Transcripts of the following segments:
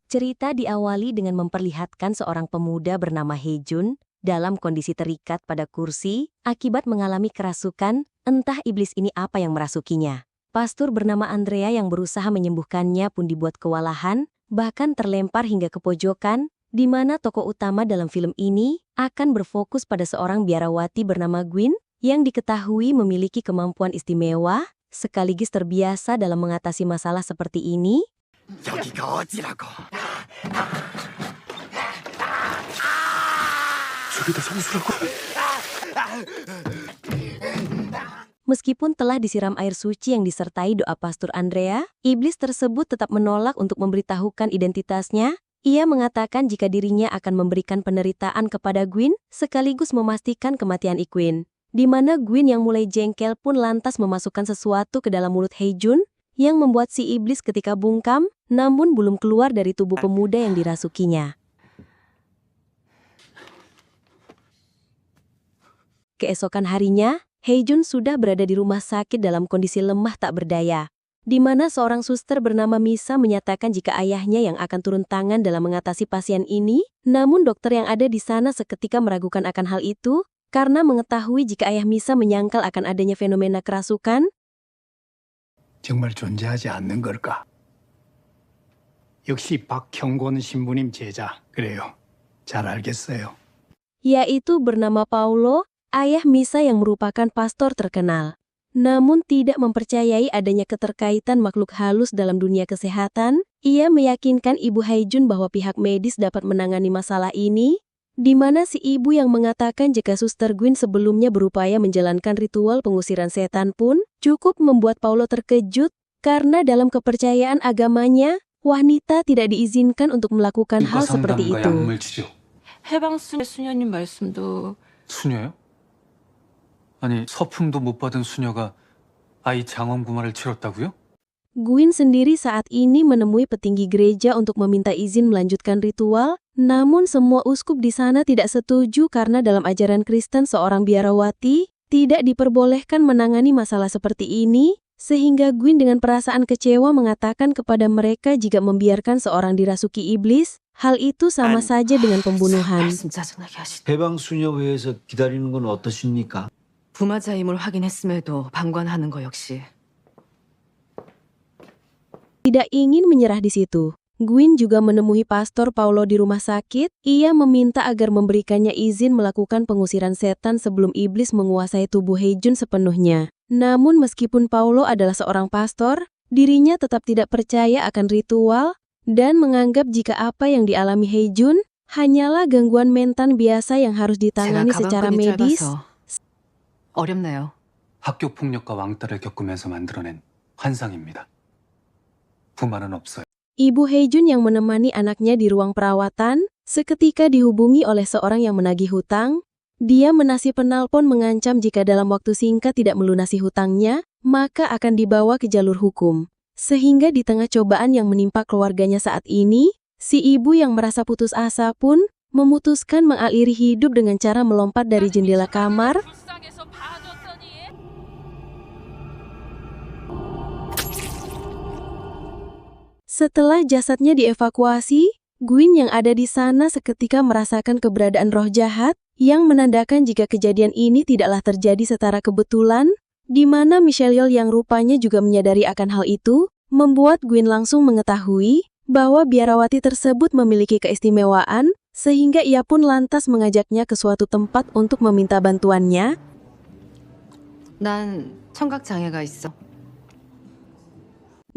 Cerita diawali dengan memperlihatkan seorang pemuda bernama Haejun dalam kondisi terikat pada kursi akibat mengalami kerasukan, entah iblis ini apa yang merasukinya. Pastor bernama Andrea yang berusaha menyembuhkannya pun dibuat kewalahan, bahkan terlempar hingga ke pojokan, di mana tokoh utama dalam film ini akan berfokus pada seorang biarawati bernama Gwyn yang diketahui memiliki kemampuan istimewa, sekaligus terbiasa dalam mengatasi masalah seperti ini. Meskipun telah disiram air suci yang disertai doa Pastor Andrea, iblis tersebut tetap menolak untuk memberitahukan identitasnya. Ia mengatakan jika dirinya akan memberikan penderitaan kepada Gwyn, sekaligus memastikan kematian Ikwin. Di mana Gwyn yang mulai jengkel pun lantas memasukkan sesuatu ke dalam mulut Haejun, yang membuat si iblis ketika bungkam, namun belum keluar dari tubuh pemuda yang dirasukinya. Keesokan harinya, Haejun sudah berada di rumah sakit dalam kondisi lemah tak berdaya, di mana seorang suster bernama Misa menyatakan jika ayahnya yang akan turun tangan dalam mengatasi pasien ini, namun dokter yang ada di sana seketika meragukan akan hal itu, karena mengetahui jika ayah Misa menyangkal akan adanya fenomena kerasukan. 정말 존재하지 않는 걸까? 역시 박형곤 신부님 제자, 그래요. 잘 알겠어요. Yaitu bernama Paulo, ayah Misa yang merupakan pastor terkenal. Namun tidak mempercayai adanya keterkaitan makhluk halus dalam dunia kesehatan, ia meyakinkan Ibu Haejun bahwa pihak medis dapat menangani masalah ini, di mana si ibu yang mengatakan jika Suster Gwyn sebelumnya berupaya menjalankan ritual pengusiran setan pun cukup membuat Paulo terkejut karena dalam kepercayaan agamanya, wanita tidak diizinkan untuk melakukan hal seperti itu. 해방순 수녀님 말씀도 수녀요? 아니 서품도 못 받은 수녀가 아이 장엄구마를 치렀다고요? Gwyn sendiri saat ini menemui petinggi gereja untuk meminta izin melanjutkan ritual, namun semua uskup di sana tidak setuju karena dalam ajaran Kristen seorang biarawati tidak diperbolehkan menangani masalah seperti ini, sehingga Gwyn dengan perasaan kecewa mengatakan kepada mereka jika membiarkan seorang dirasuki iblis, hal itu sama saja dengan pembunuhan. 해방수녀회에서 기다리는 건 어떠십니까? 부마자임을 확인했음에도 방관하는 거 역시. Tidak ingin menyerah di situ, Gwyn juga menemui Pastor Paulo di rumah sakit. Ia meminta agar memberikannya izin melakukan pengusiran setan sebelum iblis menguasai tubuh Haejun sepenuhnya. Namun meskipun Paulo adalah seorang pastor, dirinya tetap tidak percaya akan ritual dan menganggap jika apa yang dialami Haejun hanyalah gangguan mental biasa yang harus ditangani secara medis. 어렵네요. 학교 폭력과 왕따를 겪으면서 만들어낸 환상입니다. 부만은 없어요. Ibu Haejun yang menemani anaknya di ruang perawatan, seketika dihubungi oleh seorang yang menagih hutang. Dia menasi penelpon mengancam jika dalam waktu singkat tidak melunasi hutangnya, maka akan dibawa ke jalur hukum. Sehingga di tengah cobaan yang menimpa keluarganya saat ini, si ibu yang merasa putus asa pun memutuskan mengakhiri hidup dengan cara melompat dari jendela kamar. Setelah jasadnya dievakuasi, Gwyn yang ada di sana seketika merasakan keberadaan roh jahat yang menandakan jika kejadian ini tidaklah terjadi secara kebetulan, di mana Michelle Yeoh yang rupanya juga menyadari akan hal itu, membuat Gwyn langsung mengetahui bahwa biarawati tersebut memiliki keistimewaan, sehingga ia pun lantas mengajaknya ke suatu tempat untuk meminta bantuannya. 난 청각 장애가 있어.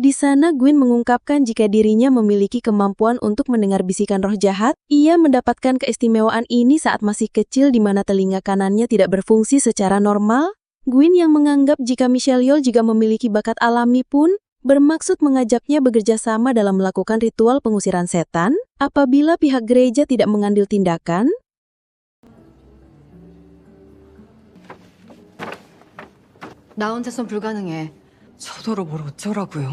Di sana Gwyn mengungkapkan jika dirinya memiliki kemampuan untuk mendengar bisikan roh jahat. Ia mendapatkan keistimewaan ini saat masih kecil di mana telinga kanannya tidak berfungsi secara normal. Gwyn yang menganggap jika Michelle Yeoh juga memiliki bakat alami pun bermaksud mengajaknya bekerja sama dalam melakukan ritual pengusiran setan apabila pihak gereja tidak mengambil tindakan. 나 혼자선 불가능해. 저더러 뭘 어쩌라고요.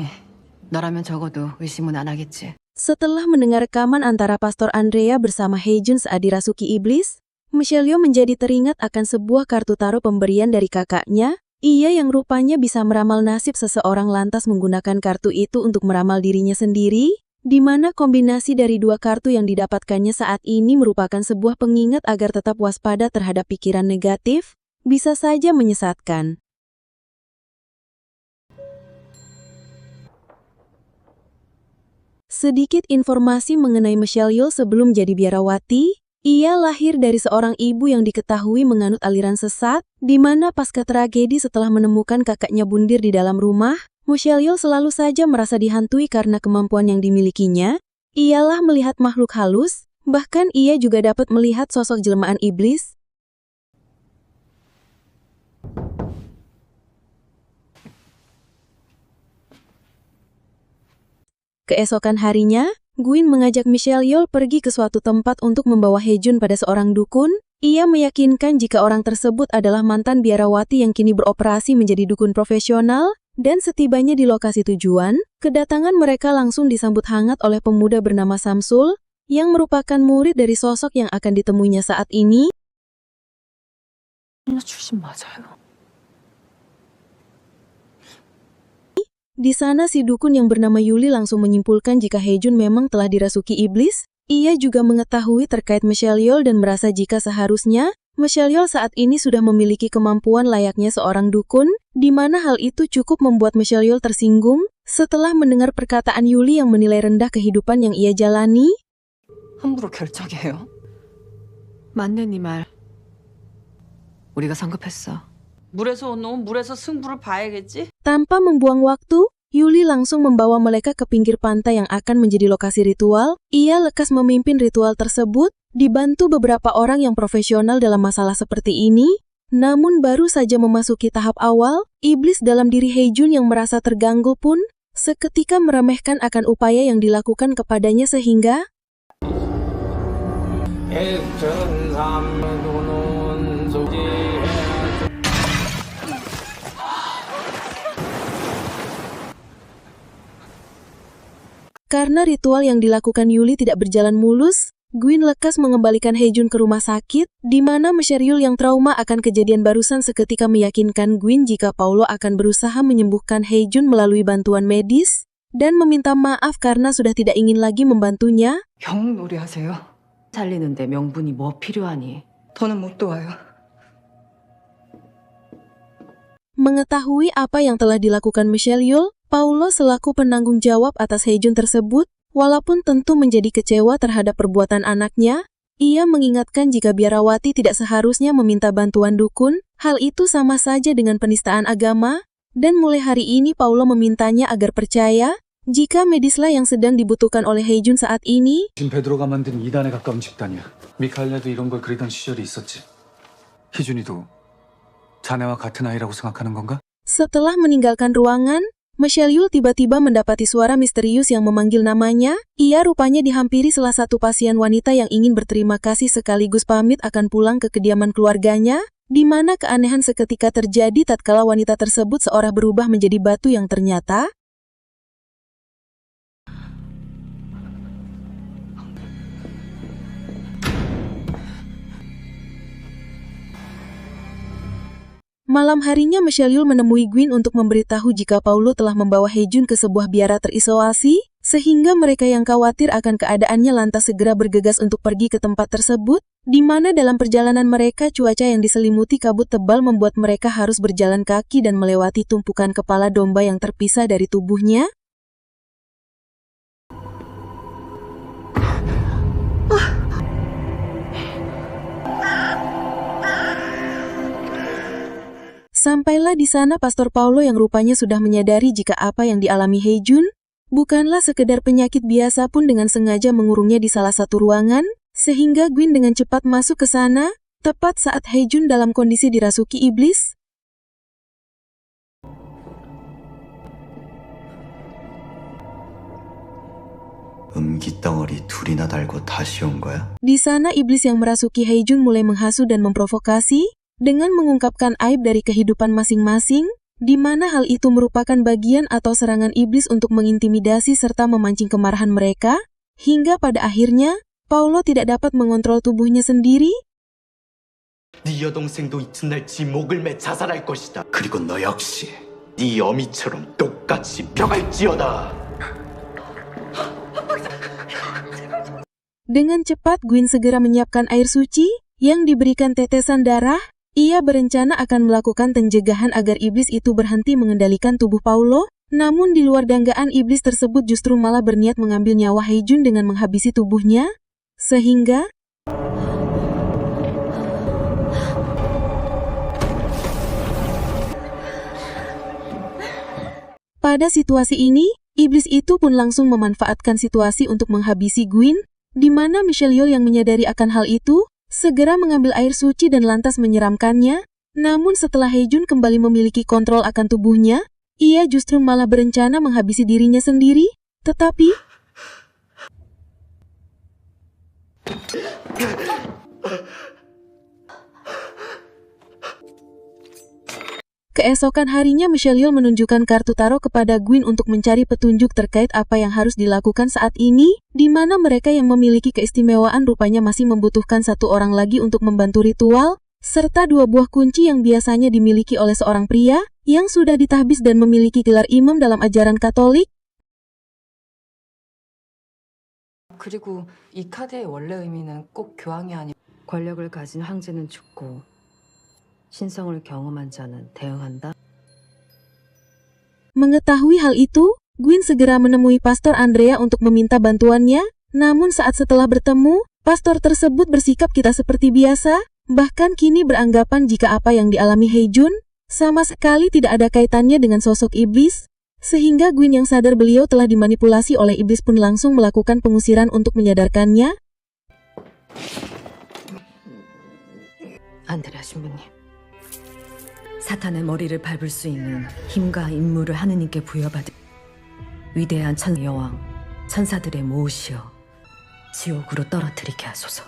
너라면 적어도 의심은 안 하겠지. Setelah mendengar rekaman antara Pastor Andrea bersama Haejun saat dirasuki iblis, Michelle Yeoh menjadi teringat akan sebuah kartu tarot pemberian dari kakaknya. Ia yang rupanya bisa meramal nasib seseorang lantas menggunakan kartu itu untuk meramal dirinya sendiri, di mana kombinasi dari dua kartu yang didapatkannya saat ini merupakan sebuah pengingat agar tetap waspada terhadap pikiran negatif, bisa saja menyesatkan. Sedikit informasi mengenai Michelle Yeoh sebelum jadi biarawati. Ia lahir dari seorang ibu yang diketahui menganut aliran sesat, di mana pasca tragedi setelah menemukan kakaknya bundir di dalam rumah, Michelle Yeoh selalu saja merasa dihantui karena kemampuan yang dimilikinya. Ialah melihat makhluk halus, bahkan ia juga dapat melihat sosok jelmaan iblis. Keesokan harinya, Gwyn mengajak Michelle Yeoh pergi ke suatu tempat untuk membawa Haejun pada seorang dukun. Ia meyakinkan jika orang tersebut adalah mantan biarawati yang kini beroperasi menjadi dukun profesional, dan setibanya di lokasi tujuan, kedatangan mereka langsung disambut hangat oleh pemuda bernama Samsul, yang merupakan murid dari sosok yang akan ditemuinya saat ini. 출신 맞아요. Di sana si dukun yang bernama Yuli langsung menyimpulkan jika Haejun memang telah dirasuki iblis. Ia juga mengetahui terkait Michelle Yeoh dan merasa jika seharusnya Michelle Yeoh saat ini sudah memiliki kemampuan layaknya seorang dukun, di mana hal itu cukup membuat Michelle Yeoh tersinggung setelah mendengar perkataan Yuli yang menilai rendah kehidupan yang ia jalani. 함부로 결정해요. 맞네 네 말. 우리가 성급했어. 물에서 온 놈은 물에서 승부를 봐야겠지? Tanpa membuang waktu, Yuli langsung membawa mereka ke pinggir pantai yang akan menjadi lokasi ritual. Ia lekas memimpin ritual tersebut, dibantu beberapa orang yang profesional dalam masalah seperti ini. Namun baru saja memasuki tahap awal, iblis dalam diri Haejun yang merasa terganggu pun seketika meremehkan akan upaya yang dilakukan kepadanya sehingga karena ritual yang dilakukan Yuli tidak berjalan mulus, Gwyn lekas mengembalikan Haejun ke rumah sakit, di mana Michelle Yeoh yang trauma akan kejadian barusan seketika meyakinkan Gwyn jika Paulo akan berusaha menyembuhkan Haejun melalui bantuan medis, dan meminta maaf karena sudah tidak ingin lagi membantunya. 영웅놀이 하세요? 살리는데 명분이 뭐 필요하니? 더는 못 도와요. Mengetahui apa yang telah dilakukan Michelle Yeoh, Paulo selaku penanggung jawab atas Haejun tersebut, walaupun tentu menjadi kecewa terhadap perbuatan anaknya, ia mengingatkan jika biarawati tidak seharusnya meminta bantuan dukun, hal itu sama saja dengan penistaan agama, dan mulai hari ini Paulo memintanya agar percaya, jika medislah yang sedang dibutuhkan oleh Haejun saat ini. 지금 베드로가 만든 이단에 가까운 집단이야. 미카엘라도 이런 걸 그리던 시절이 있었지. 희준이도 자네와 같은 아이라고 생각하는 건가? Setelah meninggalkan ruangan, Michelle Yeoh tiba-tiba mendapati suara misterius yang memanggil namanya. Ia rupanya dihampiri salah satu pasien wanita yang ingin berterima kasih sekaligus pamit akan pulang ke kediaman keluarganya, di mana keanehan seketika terjadi tatkala wanita tersebut seorang berubah menjadi batu yang ternyata malam harinya Michelle Yeoh menemui Gwyn untuk memberitahu jika Paulo telah membawa Haejun ke sebuah biara terisolasi, sehingga mereka yang khawatir akan keadaannya lantas segera bergegas untuk pergi ke tempat tersebut, di mana dalam perjalanan mereka cuaca yang diselimuti kabut tebal membuat mereka harus berjalan kaki dan melewati tumpukan kepala domba yang terpisah dari tubuhnya. Sampailah di sana Pastor Paulo yang rupanya sudah menyadari jika apa yang dialami Haejun bukanlah sekedar penyakit biasa pun dengan sengaja mengurungnya di salah satu ruangan, sehingga Gwyn dengan cepat masuk ke sana, tepat saat Haejun dalam kondisi dirasuki iblis. 덩어리 둘이나 달고 다시 온 거야? Di sana iblis yang merasuki Haejun mulai menghasut dan memprovokasi, dengan mengungkapkan aib dari kehidupan masing-masing, di mana hal itu merupakan bagian atau serangan iblis untuk mengintimidasi serta memancing kemarahan mereka, hingga pada akhirnya, Paulo tidak dapat mengontrol tubuhnya sendiri. 네 여동생도 이튿날 지 목을 매 자살할 것이다. 그리고 너 역시 네 어미처럼 똑같이 벼갈지어다. Dengan cepat Gwyn segera menyiapkan air suci yang diberikan tetesan darah. Ia berencana akan melakukan pencegahan agar iblis itu berhenti mengendalikan tubuh Paulo. Namun di luar danggaan iblis tersebut justru malah berniat mengambil nyawa Haejun dengan menghabisi tubuhnya. Sehingga pada situasi ini, iblis itu pun langsung memanfaatkan situasi untuk menghabisi Gwyn, di mana Michelle Yeoh yang menyadari akan hal itu, segera mengambil air suci dan lantas menyeramkannya. Namun setelah Haejun kembali memiliki kontrol akan tubuhnya, ia justru malah berencana menghabisi dirinya sendiri. Tetapi keesokan harinya Michelle Yeoh menunjukkan kartu tarot kepada Gwyn untuk mencari petunjuk terkait apa yang harus dilakukan saat ini, di mana mereka yang memiliki keistimewaan rupanya masih membutuhkan satu orang lagi untuk membantu ritual, serta 2 buah kunci yang biasanya dimiliki oleh seorang pria yang sudah ditahbis dan memiliki gelar imam dalam ajaran Katolik. 그리고 이 카드의 원래 의미는 꼭 교황이 아니라 권력을 가진 황제는 죽고 신성을 경험한 자는 대응한다. Mengetahui hal itu, Gwyn segera menemui Pastor Andrea untuk meminta bantuannya. Namun saat setelah bertemu, pastor tersebut bersikap kita seperti biasa, bahkan kini beranggapan jika apa yang dialami Haejun sama sekali tidak ada kaitannya dengan sosok iblis, sehingga Gwyn yang sadar beliau telah dimanipulasi oleh iblis pun langsung melakukan pengusiran untuk menyadarkannya. 안드레아 신부님, 사탄의 머리를 밟을 수 있는 힘과 임무를 하느님께 부여받은 위대한 여왕, 천사들의 모시여 지옥으로 떨어뜨리게 하소서.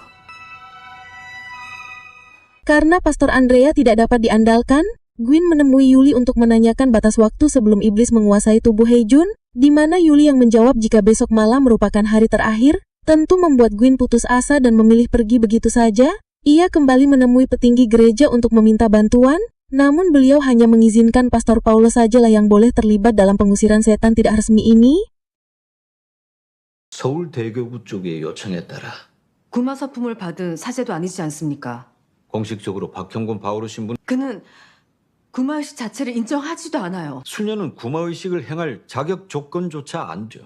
Karena Pastor Andrea tidak dapat diandalkan, Gwyn menemui Yuli untuk menanyakan batas waktu sebelum iblis menguasai tubuh Haejun, di mana Yuli yang menjawab jika besok malam merupakan hari terakhir, tentu membuat Gwyn putus asa dan memilih pergi begitu saja. Ia kembali menemui petinggi gereja untuk meminta bantuan, namun beliau hanya mengizinkan Pastor Paulo sajalah yang boleh terlibat dalam pengusiran setan tidak resmi ini. 서울 대교구 쪽의 요청에 따라 구마사품을 받은 사제도 아니지 않습니까? 공식적으로 박형곤 바오로 신부는 그는 구마의식 자체를 인정하지도 않아요. 수녀는 구마의식을 행할 자격 조건조차 안 돼.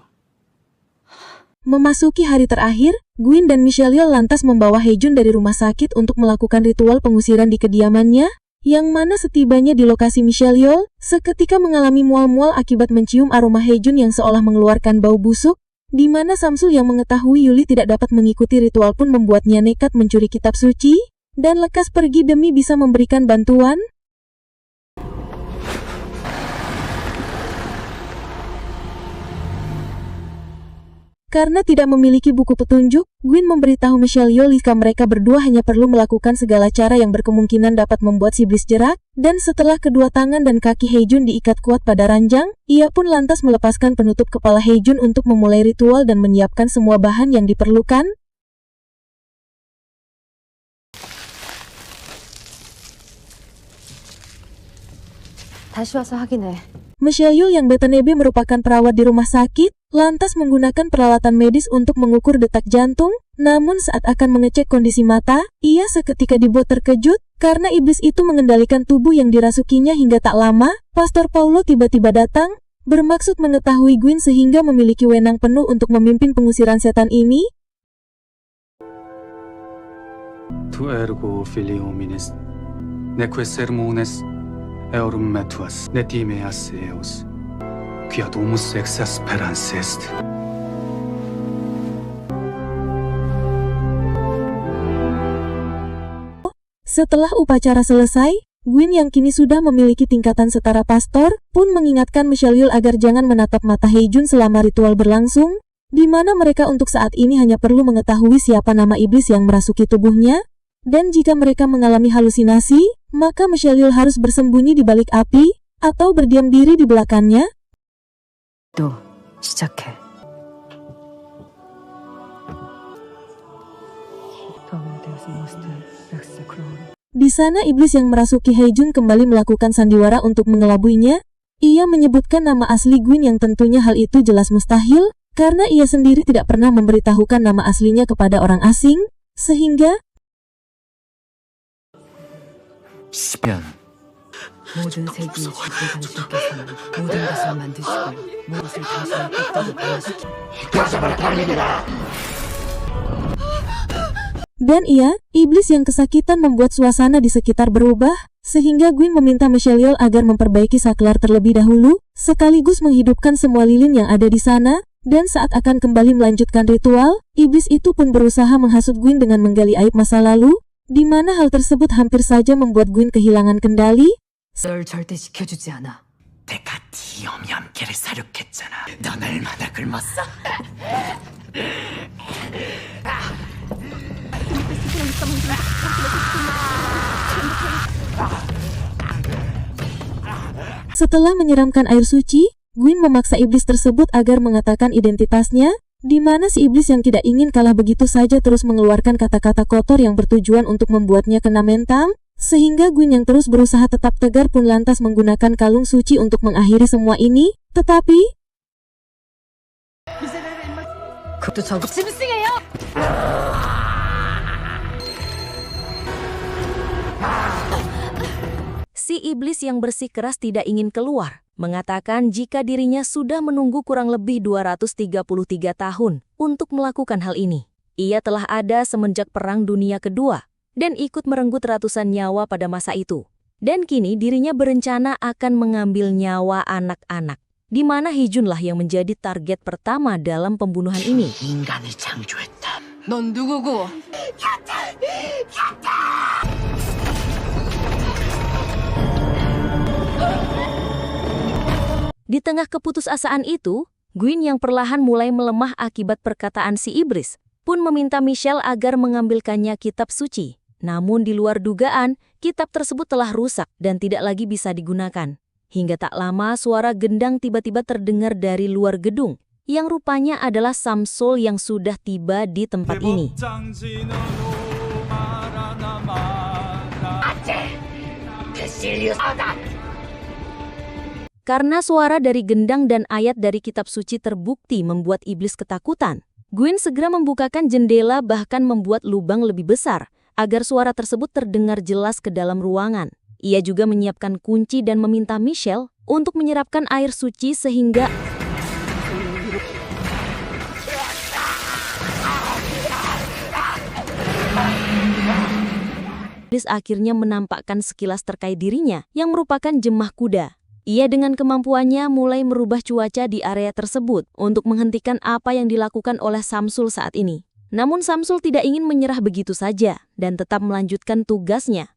Memasuki hari terakhir, Gwyn dan Michelle Yeoh lantas membawa Haejun dari rumah sakit untuk melakukan ritual pengusiran di kediamannya, yang mana setibanya di lokasi Michelle Yeoh, seketika mengalami mual-mual akibat mencium aroma Haejun yang seolah mengeluarkan bau busuk, di mana Samsul yang mengetahui Yuli tidak dapat mengikuti ritual pun membuatnya nekat mencuri kitab suci, dan lekas pergi demi bisa memberikan bantuan. Karena tidak memiliki buku petunjuk, Gwyn memberitahu Michelle Yeoh jika mereka berdua hanya perlu melakukan segala cara yang berkemungkinan dapat membuat si iblis jerak, dan setelah kedua tangan dan kaki Haejun diikat kuat pada ranjang, ia pun lantas melepaskan penutup kepala Haejun untuk memulai ritual dan menyiapkan semua bahan yang diperlukan. 다시 와서 확인해. Michelle Yeoh yang Betanebe merupakan perawat di rumah sakit, lantas menggunakan peralatan medis untuk mengukur detak jantung, namun saat akan mengecek kondisi mata, ia seketika dibuat terkejut, karena iblis itu mengendalikan tubuh yang dirasukinya hingga tak lama, Pastor Paulo tiba-tiba datang, bermaksud mengetahui Gwyn sehingga memiliki wewenang penuh untuk memimpin pengusiran setan ini. Tu ergo filio minis, neque sermones eorum metuas, netimeas eos, quia domus exasperans est. Setelah upacara selesai, Gwyn yang kini sudah memiliki tingkatan setara pastor, pun mengingatkan Michelle Yeoh agar jangan menatap mata Haejun selama ritual berlangsung, di mana mereka untuk saat ini hanya perlu mengetahui siapa nama iblis yang merasuki tubuhnya, dan jika mereka mengalami halusinasi, maka Michelle Yeoh harus bersembunyi di balik api, atau berdiam diri di belakangnya. 또 시작해. Di sana iblis yang merasuki Haejun kembali melakukan sandiwara untuk mengelabuinya. Ia menyebutkan nama asli Gwyn yang tentunya hal itu jelas mustahil, karena ia sendiri tidak pernah memberitahukan nama aslinya kepada orang asing, sehingga 모든 세기의 주주 당신께서는 모든 것을 만드시고 무엇을 당신의 뜻대로 변화시키 dan iblis yang kesakitan membuat suasana di sekitar berubah, sehingga Gwyn meminta Michelle Yeoh agar memperbaiki saklar terlebih dahulu, sekaligus menghidupkan semua lilin yang ada di sana, dan saat akan kembali melanjutkan ritual, iblis itu pun berusaha menghasut Gwyn dengan menggali aib masa lalu, di mana hal tersebut hampir saja membuat Gwyn kehilangan kendali. 널 절대 지켜주지 않아. 내가 네 어미 함께를 사륙했잖아. 넌 얼마나 굶었어? Setelah menyiramkan air suci, Gwyn memaksa iblis tersebut agar mengatakan identitasnya, di mana si iblis yang tidak ingin kalah begitu saja terus mengeluarkan kata-kata kotor yang bertujuan untuk membuatnya kena mental, sehingga Gwyn yang terus berusaha tetap tegar pun lantas menggunakan kalung suci untuk mengakhiri semua ini, tetapi 그것도 저거 짐승이에요. Si iblis yang bersikeras tidak ingin keluar, mengatakan jika dirinya sudah menunggu kurang lebih 233 tahun untuk melakukan hal ini. Ia telah ada semenjak Perang Dunia Kedua, dan ikut merenggut ratusan nyawa pada masa itu. Dan kini dirinya berencana akan mengambil nyawa anak-anak, di mana Haejunlah yang menjadi target pertama dalam pembunuhan ini. 인간을 창조했다. 넌 누구고? Di tengah keputusasaan itu, Gwyn yang perlahan mulai melemah akibat perkataan si iblis, pun meminta Michelle agar mengambilkannya kitab suci. Namun di luar dugaan, kitab tersebut telah rusak dan tidak lagi bisa digunakan. Hingga tak lama suara gendang tiba-tiba terdengar dari luar gedung, yang rupanya adalah Samsul yang sudah tiba di tempat ini. Karena suara dari gendang dan ayat dari kitab suci terbukti membuat iblis ketakutan, Gwyn segera membukakan jendela bahkan membuat lubang lebih besar, agar suara tersebut terdengar jelas ke dalam ruangan. Ia juga menyiapkan kunci dan meminta Michelle untuk menyerapkan air suci sehingga iblis akhirnya menampakkan sekilas terkait dirinya yang merupakan jemah kuda. Ia dengan kemampuannya mulai merubah cuaca di area tersebut untuk menghentikan apa yang dilakukan oleh Samsul saat ini. Namun Samsul tidak ingin menyerah begitu saja dan tetap melanjutkan tugasnya.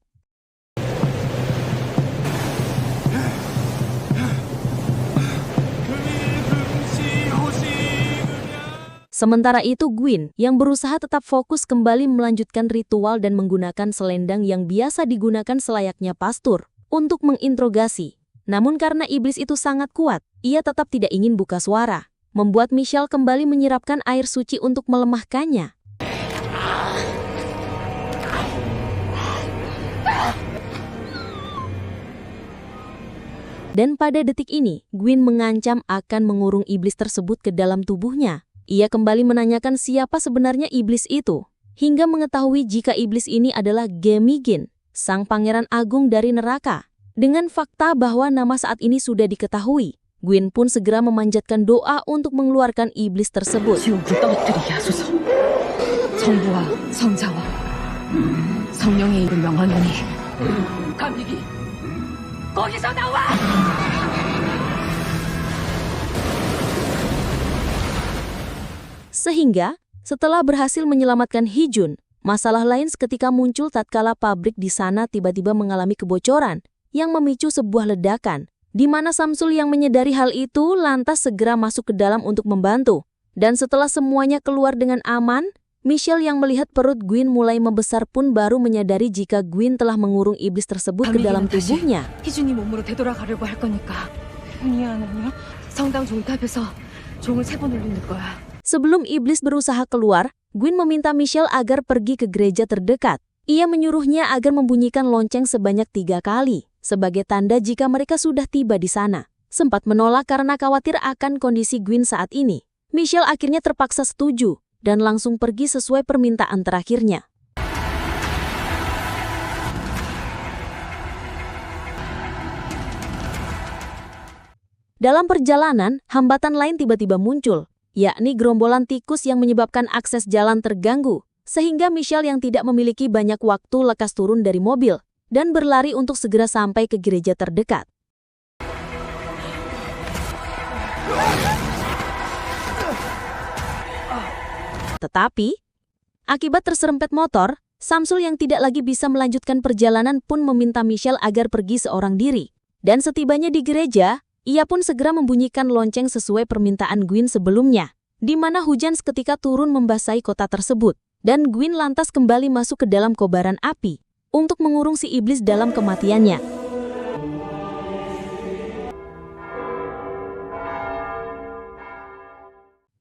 Sementara itu Gwyn yang berusaha tetap fokus kembali melanjutkan ritual dan menggunakan selendang yang biasa digunakan selayaknya pastur untuk menginterogasi. Namun karena iblis itu sangat kuat, ia tetap tidak ingin buka suara, membuat Michelle kembali menyirapkan air suci untuk melemahkannya. Dan pada detik ini, Gwyn mengancam akan mengurung iblis tersebut ke dalam tubuhnya. Ia kembali menanyakan siapa sebenarnya iblis itu, hingga mengetahui jika iblis ini adalah Gemigin, sang pangeran agung dari neraka. Dengan fakta bahwa nama saat ini sudah diketahui, Gwyn pun segera memanjatkan doa untuk mengeluarkan iblis tersebut. 지옥으로 떨어뜨리게 하소서. 성부와 성자와 성령의 이름 명하노니 감리기 거기서 나와! Sehingga, setelah berhasil menyelamatkan Haejun, masalah lain seketika muncul tatkala pabrik di sana tiba-tiba mengalami kebocoran yang memicu sebuah ledakan, di mana Samsul yang menyadari hal itu lantas segera masuk ke dalam untuk membantu. Dan setelah semuanya keluar dengan aman, Michelle yang melihat perut Gwyn mulai membesar pun baru menyadari jika Gwyn telah mengurung iblis tersebut ke dalam tubuhnya. 희준이 몸으로 되돌아가려고 할 거니까 미안하냐? 성당 종탑 앞에서 종을 3번 울리는 거야. Sebelum iblis berusaha keluar, Gwyn meminta Michelle agar pergi ke gereja terdekat, Ia menyuruhnya agar membunyikan lonceng sebanyak 3 kali, sebagai tanda jika mereka sudah tiba di sana. Sempat menolak karena khawatir akan kondisi Gwyn saat ini. Michelle akhirnya terpaksa setuju, dan langsung pergi sesuai permintaan terakhirnya. Dalam perjalanan, hambatan lain tiba-tiba muncul, yakni gerombolan tikus yang menyebabkan akses jalan terganggu, sehingga Michelle yang tidak memiliki banyak waktu lekas turun dari mobil dan berlari untuk segera sampai ke gereja terdekat. Tetapi, akibat terserempet motor, Samsul yang tidak lagi bisa melanjutkan perjalanan pun meminta Michelle agar pergi seorang diri. Dan setibanya di gereja, ia pun segera membunyikan lonceng sesuai permintaan Gwyn sebelumnya, di mana hujan seketika turun membasahi kota tersebut. Dan Gwyn lantas kembali masuk ke dalam kobaran api untuk mengurung si iblis dalam kematiannya.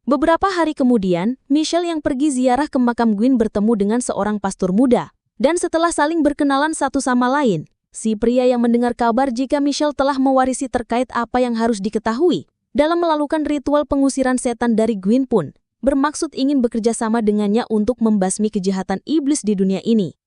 Beberapa hari kemudian, Michelle yang pergi ziarah ke makam Gwyn bertemu dengan seorang pastor muda. Dan setelah saling berkenalan satu sama lain, si pria yang mendengar kabar jika Michelle telah mewarisi terkait apa yang harus diketahui dalam melakukan ritual pengusiran setan dari Gwyn pun bermaksud ingin bekerja sama dengannya untuk membasmi kejahatan iblis di dunia ini.